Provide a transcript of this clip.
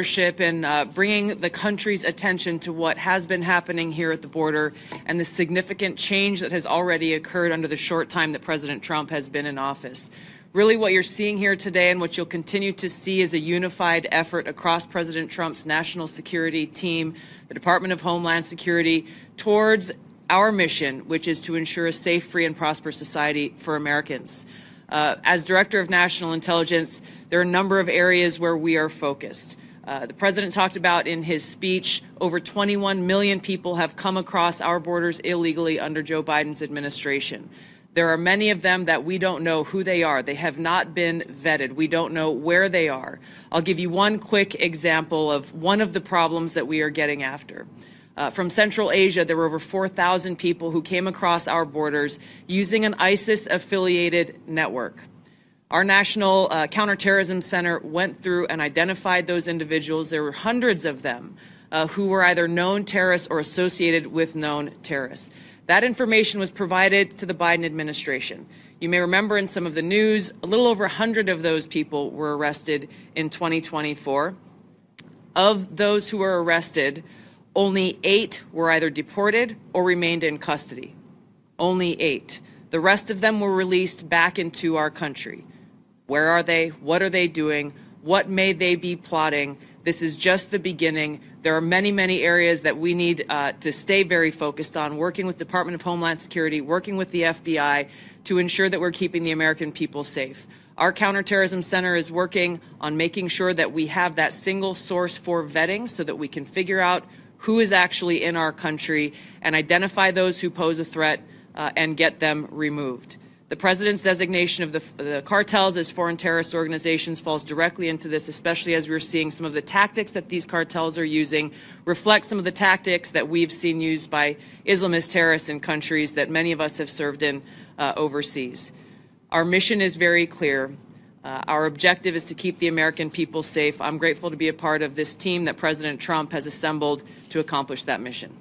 leadership in bringing the country's attention to what has been happening here at the border and the significant change that has already occurred under the short time that President Trump has been in office. Really what you're seeing here today and what you'll continue to see is a unified effort across President Trump's national security team, the Department of Homeland Security, towards our mission, which is to ensure a safe, free, and prosperous society for Americans. As Director of National Intelligence, there are a number of areas where we are focused. The President talked about in his speech over 21 million people have come across our borders illegally under Joe Biden's administration. There are many of them that we don't know who they are. They have not been vetted. We don't know where they are. I'll give you one quick example of one of the problems that we are getting after. From Central Asia, there were over 4,000 people who came across our borders using an ISIS-affiliated network. Our National Counterterrorism Center went through and identified those individuals. There were hundreds of them who were either known terrorists or associated with known terrorists. That information was provided to the Biden administration. You may remember in some of the news, a little over 100 of those people were arrested in 2024. Of those who were arrested, only 8 were either deported or remained in custody. Only 8. The rest of them were released back into our country. Where are they? What are they doing? What may they be plotting? This is just the beginning. There are many, many areas that we need to stay very focused on, working with Department of Homeland Security, working with the FBI to ensure that we're keeping the American people safe. Our Counterterrorism Center is working on making sure that we have that single source for vetting so that we can figure out who is actually in our country and identify those who pose a threat and get them removed. The President's designation of the cartels as foreign terrorist organizations falls directly into this, especially as we're seeing some of the tactics that these cartels are using reflect some of the tactics that we've seen used by Islamist terrorists in countries that many of us have served in overseas. Our mission is very clear. Our objective is to keep the American people safe. I'm grateful to be a part of this team that President Trump has assembled to accomplish that mission.